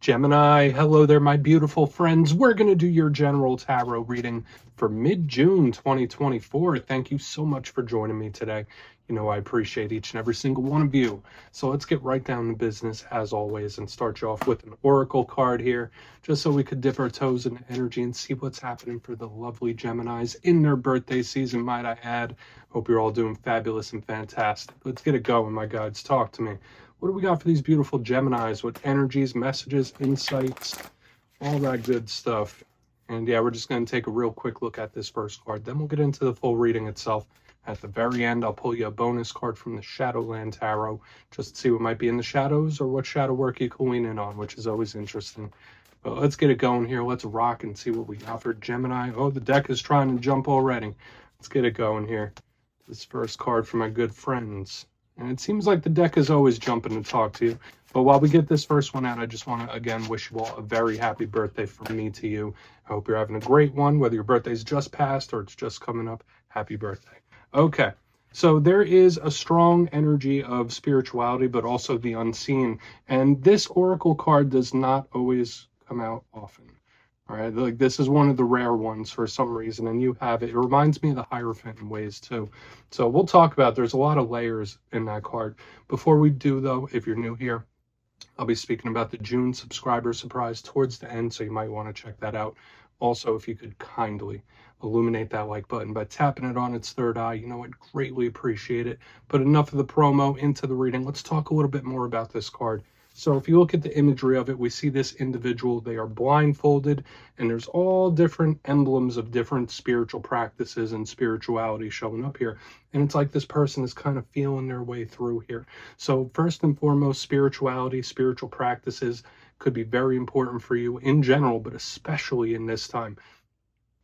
Gemini, hello there, my beautiful friends. We're going to do your general tarot reading for mid-June 2024. Thank you so much for joining me today. You know, I appreciate each and every single one of you. So let's get right down to business as always and start you off with an oracle card here, just so we could dip our toes in energy and see what's happening for the lovely Geminis in their birthday season, might I add. Hope you're all doing fabulous and fantastic. Let's get it going, my guides. Talk to me. What do we got for these beautiful Geminis with energies, messages, insights, all that good stuff? And yeah, we're just going to take a real quick look at this first card. Then we'll get into the full reading itself. At the very end, I'll pull you a bonus card from the Shadowland Tarot, just to see what might be in the shadows or what shadow work you can lean in on, which is always interesting. But let's get it going here. Let's rock and see what we got for Gemini. Oh, the deck is trying to jump already. Let's get it going here. This first card for my good friends. And it seems like the deck is always jumping to talk to you. But while we get this first one out, I just want to, again, wish you all a very happy birthday from me to you. I hope you're having a great one, whether your birthday's just passed or it's just coming up. Happy birthday. Okay, so there is a strong energy of spirituality, but also the unseen. And this oracle card does not always come out often. All right, like this is one of the rare ones for some reason, and you have it. It reminds me of the Hierophant in ways too. So we'll talk about, there's a lot of layers in that card. Before we do though, if you're new here, I'll be speaking about the June subscriber surprise towards the end, so you might want to check that out. Also, if you could kindly illuminate that like button by tapping it on its third eye, you know, I'd greatly appreciate it. But enough of the promo, into the reading. Let's talk a little bit more about this card. So if you look at the imagery of it, we see this individual, they are blindfolded, and there's all different emblems of different spiritual practices and spirituality showing up here. And it's like this person is kind of feeling their way through here. So first and foremost, spirituality, spiritual practices could be very important for you in general, but especially in this time.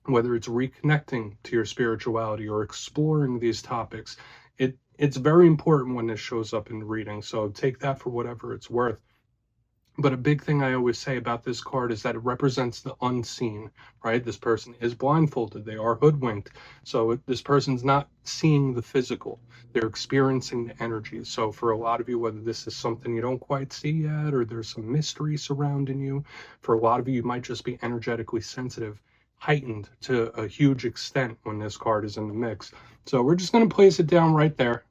Whether it's reconnecting to your spirituality or exploring these topics, it's very important when this shows up in the reading, so take that for whatever it's worth. But a big thing I always say about this card is that it represents the unseen, right? This person is blindfolded, they are hoodwinked, so this person's not seeing the physical, they're experiencing the energy. So for a lot of you, whether this is something you don't quite see yet or there's some mystery surrounding you, for a lot of you, you might just be energetically sensitive, heightened to a huge extent when this card is in the mix. So we're just going to place it down right there,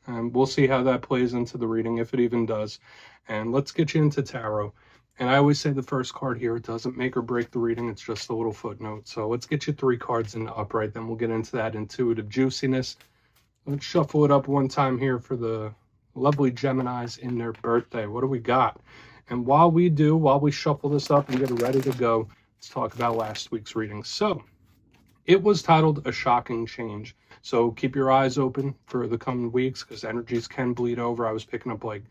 and we'll see how that plays into the reading, if it even does. And let's get you into tarot. And I always say the first card here, it doesn't make or break the reading, it's just a little footnote. So let's get you 3 cards in the upright, then we'll get into that intuitive juiciness. Let's shuffle it up one time here for the lovely Geminis in their birthday. What do we got? And while we shuffle this up and get it ready to go, let's talk about last week's reading. So it was titled A Shocking Change. So keep your eyes open for the coming weeks, because energies can bleed over. I was picking up like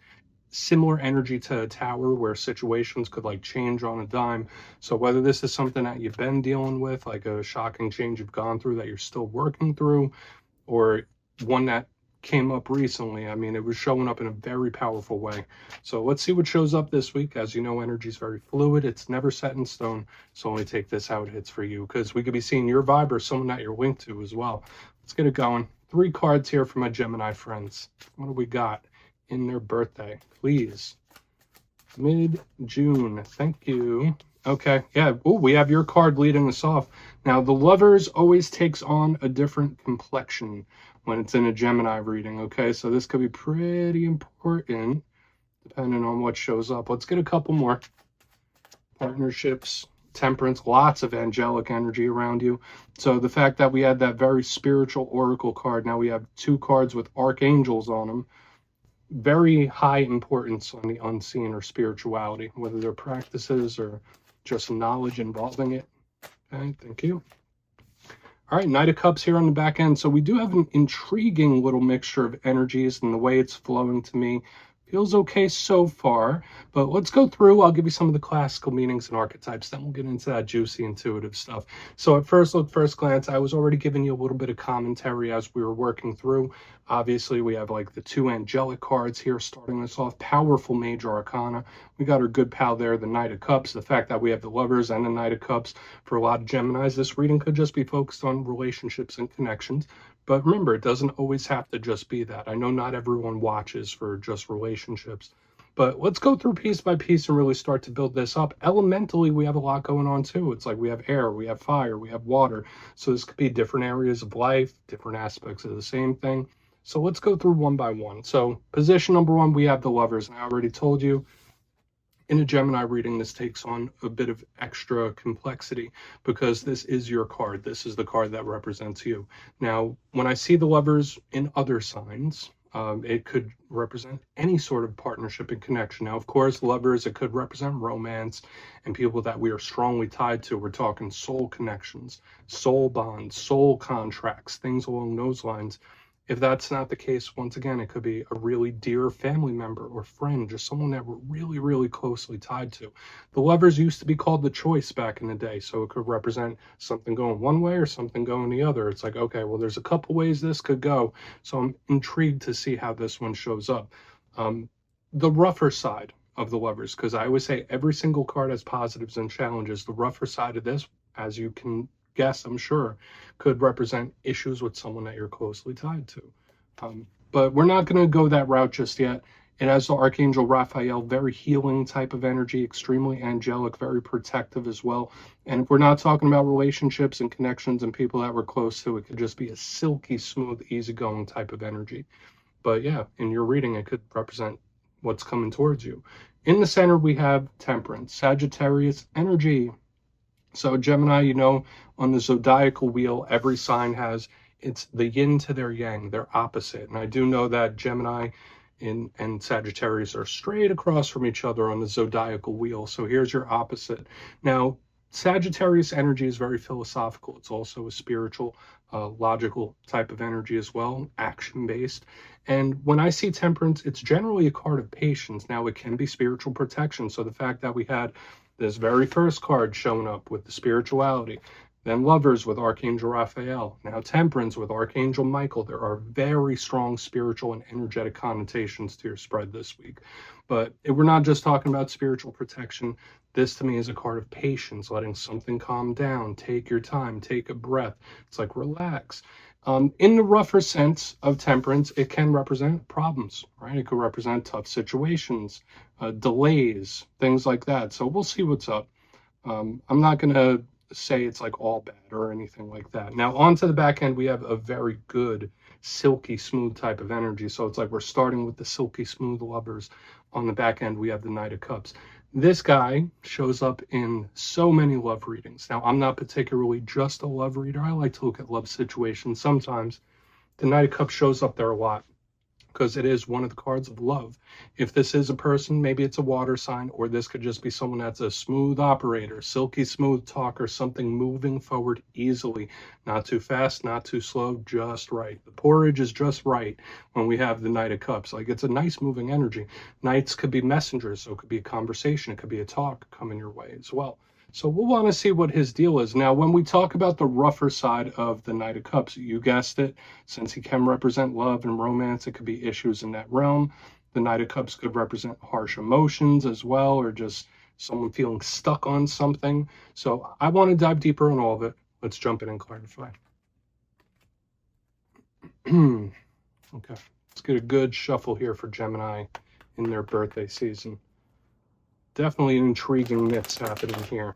similar energy to a tower where situations could like change on a dime. So whether this is something that you've been dealing with, like a shocking change you've gone through that you're still working through, or one that came up recently, I mean, it was showing up in a very powerful way. So let's see what shows up this week. As you know, energy is very fluid, it's never set in stone, so only take this how it hits for you, because we could be seeing your vibe or someone that you're linked to as well. Let's get it going. 3 cards here for my Gemini friends. What do we got in their birthday, please? Mid-June, thank you. Okay, yeah, oh, we have your card leading us off. Now, the Lovers always takes on a different complexion when it's in a Gemini reading, okay? So this could be pretty important depending on what shows up. Let's get a couple more. Partnerships, temperance, lots of angelic energy around you. So the fact that we had that very spiritual oracle card, now we have 2 cards with archangels on them. Very high importance on the unseen or spirituality, whether they're practices or just knowledge involving it. Okay, thank you. All right, Knight of Cups here on the back end. So we do have an intriguing little mixture of energies, and the way it's flowing to me feels okay so far. But let's go through. I'll give you some of the classical meanings and archetypes, then we'll get into that juicy intuitive stuff. So at first look, first glance, I was already giving you a little bit of commentary as we were working through. Obviously, we have like the 2 angelic cards here starting us off. Powerful major arcana. We got our good pal there, the Knight of Cups. The fact that we have the Lovers and the Knight of Cups, for a lot of Geminis, this reading could just be focused on relationships and connections. But remember, it doesn't always have to just be that. I know not everyone watches for just relationships. But let's go through piece by piece and really start to build this up. Elementally, we have a lot going on too. It's like we have air, we have fire, we have water. So this could be different areas of life, different aspects of the same thing. So let's go through one by one. So position number one, we have the Lovers. And I already told you, in a Gemini reading, this takes on a bit of extra complexity because this is your card. This is the card that represents you. Now, when I see the Lovers in other signs, it could represent any sort of partnership and connection. Now, of course, Lovers, it could represent romance and people that we are strongly tied to. We're talking soul connections, soul bonds, soul contracts, things along those lines. If that's not the case, once again, it could be a really dear family member or friend, just someone that we're really, really closely tied to. The Lovers used to be called the choice back in the day, so it could represent something going one way or something going the other. It's like, okay, well, there's a couple ways this could go, so I'm intrigued to see how this one shows up. The rougher side of the Lovers, because I always say every single card has positives and challenges. The rougher side of this, as you can guess, I'm sure, could represent issues with someone that you're closely tied to. But we're not going to go that route just yet. It has the Archangel Raphael, very healing type of energy, extremely angelic, very protective as well. And if we're not talking about relationships and connections and people that we're close to, it could just be a silky, smooth, easygoing type of energy. But yeah, in your reading, it could represent what's coming towards you. In the center, we have Temperance, Sagittarius energy. So Gemini, you know, on the zodiacal wheel, every sign has, it's the yin to their yang, their opposite. And I do know that Gemini and Sagittarius are straight across from each other on the zodiacal wheel. So here's your opposite. Now, Sagittarius energy is very philosophical. It's also a spiritual, logical type of energy as well, action-based. And when I see Temperance, it's generally a card of patience. Now, it can be spiritual protection. So the fact that we had this very first card showing up with the spirituality, then Lovers with Archangel Raphael, now Temperance with Archangel Michael. There are very strong spiritual and energetic connotations to your spread this week. But if we're not just talking about spiritual protection, this to me is a card of patience, letting something calm down, take your time, take a breath. It's like relax. In the rougher sense of Temperance, it can represent problems, right? It could represent tough situations, delays, things like that. So we'll see what's up. I'm not going to say it's like all bad or anything like that. Now, onto the back end, we have a very good, silky smooth type of energy. So it's like we're starting with the silky smooth Lovers. On the back end, we have the Knight of Cups. This guy shows up in so many love readings. Now, I'm not particularly just a love reader. I like to look at love situations sometimes. The Knight of Cups shows up there a lot because it is one of the cards of love. If this is a person, maybe it's a water sign, or this could just be someone that's a smooth operator, silky smooth talker, something moving forward easily, not too fast, not too slow, just right. The porridge is just right when we have the Knight of Cups. Like, it's a nice moving energy. Knights could be messengers, so it could be a conversation, it could be a talk coming your way as well. So we'll want to see what his deal is. Now, when we talk about the rougher side of the Knight of Cups, you guessed it, since he can represent love and romance, it could be issues in that realm. The Knight of Cups could represent harsh emotions as well, or just someone feeling stuck on something. So I want to dive deeper on all of it. Let's jump in and clarify. Okay, let's get a good shuffle here for Gemini in their birthday season. Definitely an intriguing mix happening here.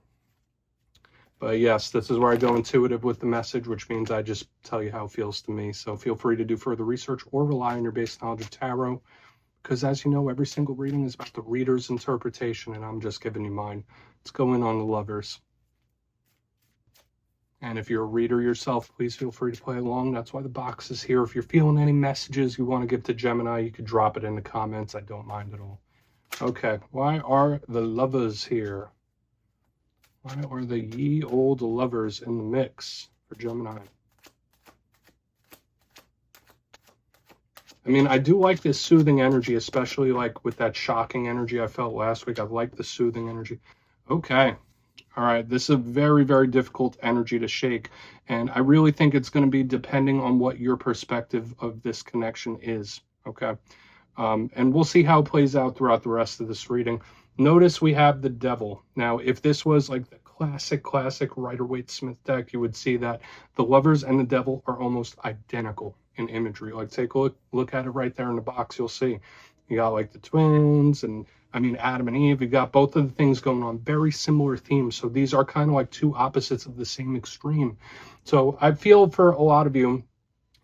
But yes, this is where I go intuitive with the message, which means I just tell you how it feels to me. So feel free to do further research or rely on your base knowledge of tarot, because as you know, every single reading is about the reader's interpretation, and I'm just giving you mine. Let's go in on the Lovers. And if you're a reader yourself, please feel free to play along. That's why the box is here. If you're feeling any messages you want to give to Gemini, you could drop it in the comments. I don't mind at all. Okay, why are the Lovers here? Why are the ye old Lovers in the mix for Gemini? I mean, I do like this soothing energy, especially like with that shocking energy I felt last week. I like the soothing energy. Okay. All right. This is a very, very difficult energy to shake. And I really think it's going to be depending on what your perspective of this connection is. Okay. And we'll see how it plays out throughout the rest of this reading. Notice we have the Devil. Now, if this was like the classic Rider-Waite-Smith deck, you would see that the Lovers and the Devil are almost identical in imagery. Like, take a look at it right there in the box. You'll see you got like the twins and I mean, Adam and Eve, you got both of the things going on, very similar themes. So these are kind of like two opposites of the same extreme. So I feel for a lot of you,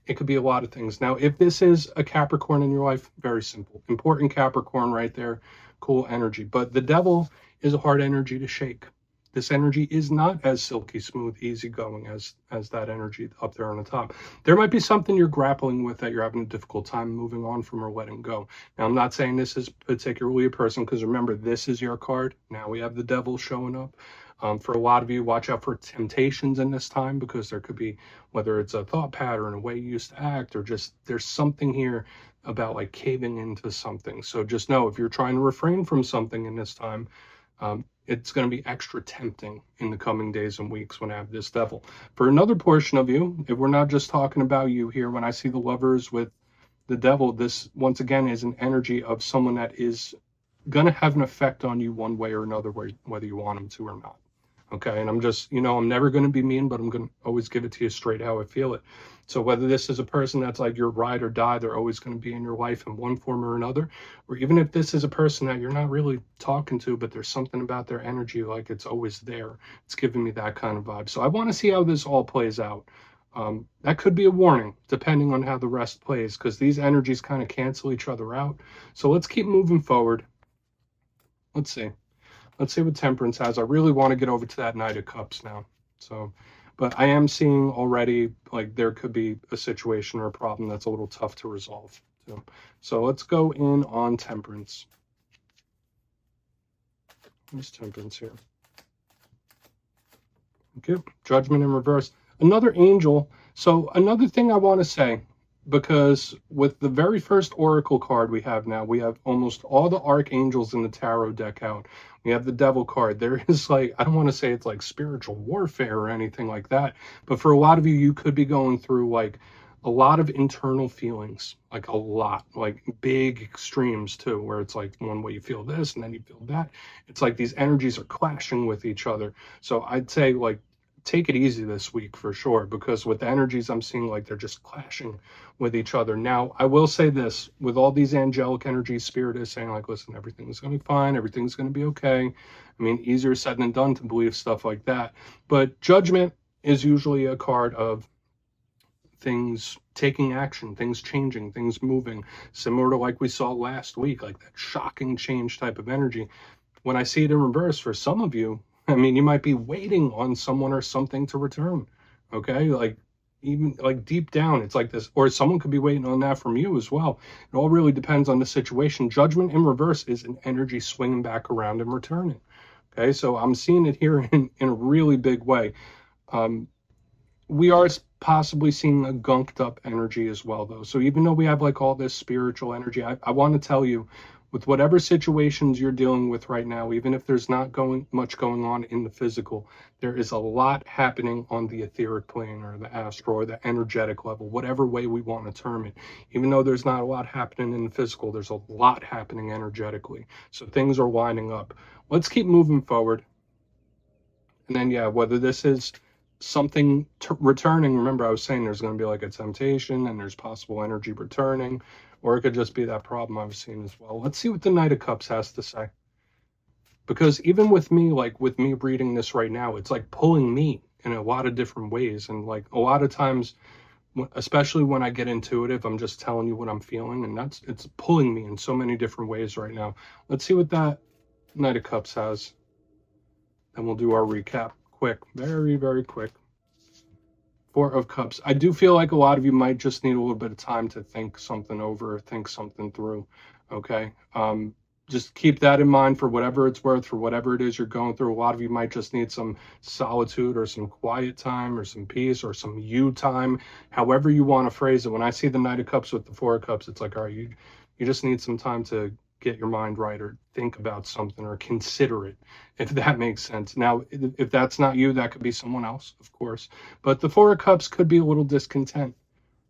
it could be a lot of things. Now, if this is a Capricorn in your life, very simple. Important Capricorn right there, cool energy. But the devil is a hard energy to shake. This energy is not as silky smooth, easygoing as that energy up there on the top. There might be something you're grappling with that you're having a difficult time moving on from or letting go. Now, I'm not saying this is particularly a person, because remember, this is your card. Now we have the devil showing up. For a lot of you, watch out for temptations in this time, because there could be, whether it's a thought pattern, a way you used to act, or just there's something here about like caving into something. So just know, if you're trying to refrain from something in this time, it's going to be extra tempting in the coming days and weeks when I have this devil. For another portion of you, if we're not just talking about you here, when I see the Lovers with the devil, this once again is an energy of someone that is going to have an effect on you one way or another, whether you want them to or not. Okay, and I'm just, I'm never going to be mean, but I'm going to always give it to you straight how I feel it. So whether this is a person that's like your ride or die, they're always going to be in your life in one form or another, or even if this is a person that you're not really talking to, but there's something about their energy, like it's always there. It's giving me that kind of vibe. So I want to see how this all plays out. That could be a warning, depending on how the rest plays, because these energies kind of cancel each other out. So let's keep moving forward. Let's see what Temperance has. I really want to get over to that Knight of Cups now. So, but I am seeing already, like, there could be a situation or a problem that's a little tough to resolve too. So let's go in on Temperance. Where's Temperance here? Okay, Judgment in reverse. Another angel. So another thing I want to say, because with the very first oracle card we have now, we have almost all the archangels in the tarot deck out. We have the devil card. There is, like, I don't want to say it's like spiritual warfare or anything like that, but for a lot of you, you could be going through like a lot of internal feelings, like a lot, like big extremes too, where it's like one way you feel this and then you feel that. It's like these energies are clashing with each other. So I'd say, like, take it easy this week for sure, because with the energies I'm seeing, like, they're just clashing with each other. Now, I will say this, with all these angelic energies, Spirit is saying, like, listen, everything's going to be fine, everything's going to be okay. I mean, easier said than done to believe stuff like that, but Judgment is usually a card of things taking action, things changing, things moving, similar to like we saw last week, like that shocking change type of energy. When I see it in reverse, for some of you, I mean, you might be waiting on someone or something to return. Okay, like, even like deep down, it's like this, or someone could be waiting on that from you as well. It all really depends on the situation. Judgment in reverse is an energy swinging back around and returning. Okay, so I'm seeing it here in a really big way. We are possibly seeing a gunked up energy as well, though. So even though we have like all this spiritual energy, I want to tell you, with whatever situations you're dealing with right now, even if there's not much going on in the physical, there is a lot happening on the etheric plane or the astral or the energetic level, whatever way we want to term it. Even though there's not a lot happening in the physical, there's a lot happening energetically. So things are winding up. Let's keep moving forward. And then, yeah, whether this is something returning, remember I was saying there's going to be like a temptation and there's possible energy returning, or it could just be that problem I was seeing as well. Let's see what the Knight of Cups has to say, because even with me, like with me reading this right now, it's like pulling me in a lot of different ways. And like a lot of times, especially when I get intuitive, I'm just telling you what I'm feeling, and it's pulling me in so many different ways right now. Let's see what that Knight of Cups has, and we'll do our recap quick, very, very quick. Four of Cups. I do feel like a lot of you might just need a little bit of time to think something over, think something through. Okay. Just keep that in mind for whatever it's worth, for whatever it is you're going through. A lot of you might just need some solitude or some quiet time or some peace or some you time, however you want to phrase it. When I see the Knight of Cups with the Four of Cups, it's like, all right, you just need some time to get your mind right, or think about something, or consider it, if that makes sense. Now, if that's not you, that could be someone else, of course. But the Four of Cups could be a little discontent,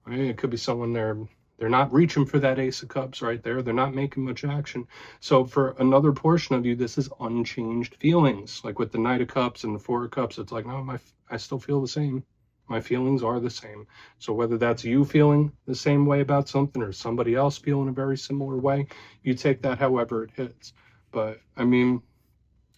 right? It could be someone they're not reaching for that Ace of Cups right there. They're not making much action. So for another portion of you, this is unchanged feelings. Like with the Knight of Cups and the Four of Cups, it's like, no, I still feel the same. My feelings are the same. So whether that's you feeling the same way about something or somebody else feeling a very similar way, you take that however it hits. But I mean,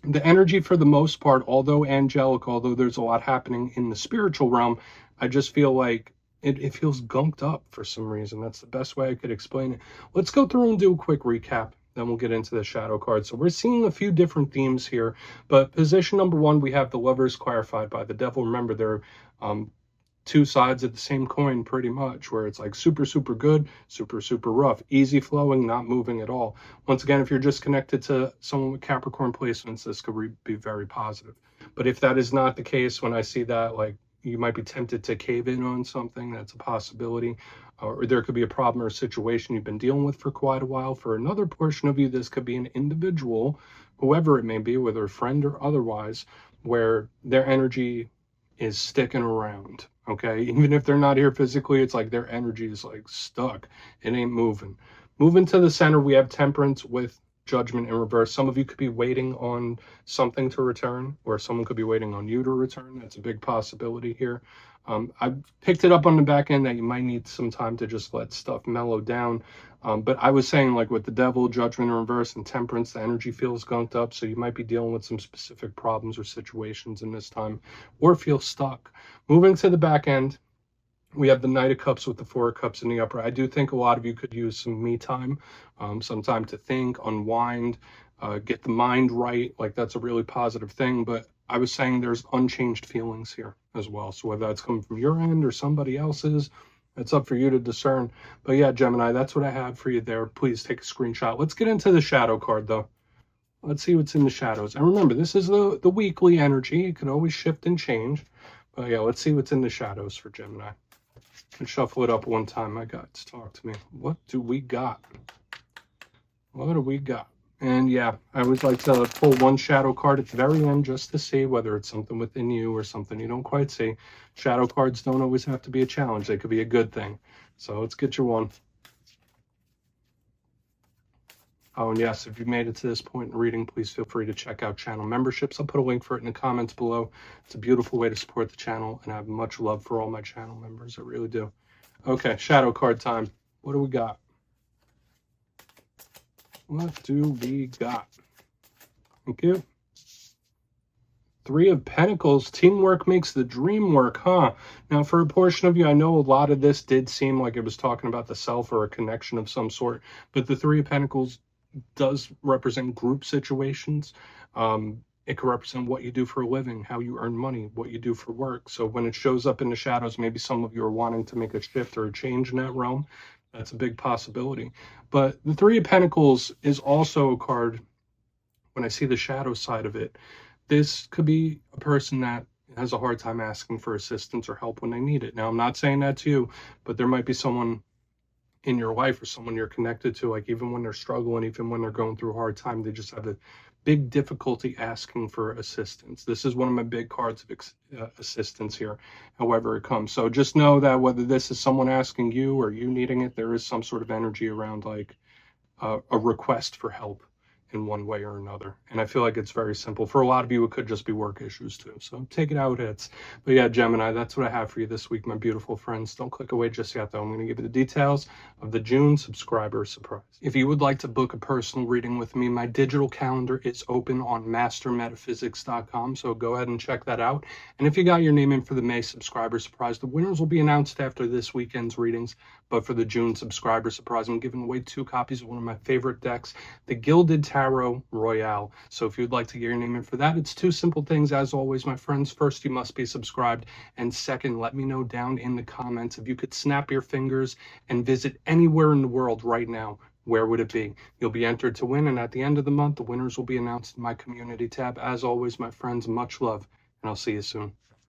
the energy for the most part, although angelic, although there's a lot happening in the spiritual realm, I just feel like it feels gunked up for some reason. That's the best way I could explain it. Let's go through and do a quick recap. Then we'll get into the shadow card. So we're seeing a few different themes here, but position number one, we have the Lovers clarified by the devil. Remember, they're two sides of the same coin pretty much, where it's like super, super good, super, super rough, easy flowing, not moving at all. Once again, if you're just connected to someone with Capricorn placements, this could be very positive. But if that is not the case, when I see that, like, you might be tempted to cave in on something, that's a possibility. Or there could be a problem or a situation you've been dealing with for quite a while. For another portion of you, this could be an individual, whoever it may be, whether a friend or otherwise, where their energy is sticking around. Okay, even if they're not here physically, it's like their energy is like stuck. It ain't moving. Moving to the center, we have Temperance with Judgment in reverse. Some of you could be waiting on something to return, or someone could be waiting on you to return. That's a big possibility here. I picked it up on the back end that you might need some time to just let stuff mellow down. But I was saying, like with the devil, Judgment in reverse, and Temperance, the energy feels gunked up. So you might be dealing with some specific problems or situations in this time, or feel stuck. Moving to the back end, we have the Knight of Cups with the Four of Cups in the upper. I do think a lot of you could use some me time, some time to think, unwind, get the mind right. Like, that's a really positive thing. But I was saying there's unchanged feelings here as well. So whether that's coming from your end or somebody else's, it's up for you to discern. But yeah, Gemini, that's what I have for you there. Please take a screenshot. Let's get into the shadow card, though. Let's see what's in the shadows. And remember, this is the weekly energy. It can always shift and change. But yeah, let's see what's in the shadows for Gemini. And shuffle it up one time, my guys. Talk to me. What do we got? What do we got? And yeah, I always like to pull one shadow card at the very end just to see whether it's something within you or something you don't quite see. Shadow cards don't always have to be a challenge. They could be a good thing. So let's get you one. Oh, and yes, if you've made it to this point in reading, please feel free to check out channel memberships. I'll put a link for it in the comments below. It's a beautiful way to support the channel, and I have much love for all my channel members. I really do. Okay, shadow card time. What do we got? What do we got? Thank you. Three of Pentacles. Teamwork makes the dream work, huh? Now, for a portion of you, I know a lot of this did seem like it was talking about the self or a connection of some sort, but the Three of Pentacles does represent group situations. It can represent what you do for a living, how you earn money, what you do for work. So when it shows up in the shadows, maybe some of you are wanting to make a shift or a change in that realm. That's a big possibility. But the Three of Pentacles is also a card, when I see the shadow side of it, this could be a person that has a hard time asking for assistance or help when they need it. Now, I'm not saying that's you, but there might be someone in your life or someone you're connected to, like even when they're struggling, even when they're going through a hard time, they just have a big difficulty asking for assistance. This is one of my big cards of assistance here, however it comes. So just know that whether this is someone asking you or you needing it, there is some sort of energy around like a request for help in one way or another. And I feel like it's very simple. For a lot of you, it could just be work issues too. So take it how it hits. But yeah, Gemini, that's what I have for you this week, my beautiful friends. Don't click away just yet, though. I'm going to give you the details of the June subscriber surprise. If you would like to book a personal reading with me, my digital calendar is open on mastermetaphysics.com. So go ahead and check that out. And if you got your name in for the May subscriber surprise, the winners will be announced after this weekend's readings. But for the June subscriber surprise, I'm giving away 2 copies of one of my favorite decks, the Gilded Tarot Royale. So if you'd like to get your name in for that, it's 2 simple things, as always, my friends. First, you must be subscribed. And second, let me know down in the comments if you could snap your fingers and visit anywhere in the world right now. Where would it be? You'll be entered to win, and at the end of the month, the winners will be announced in my community tab. As always, my friends, much love, and I'll see you soon.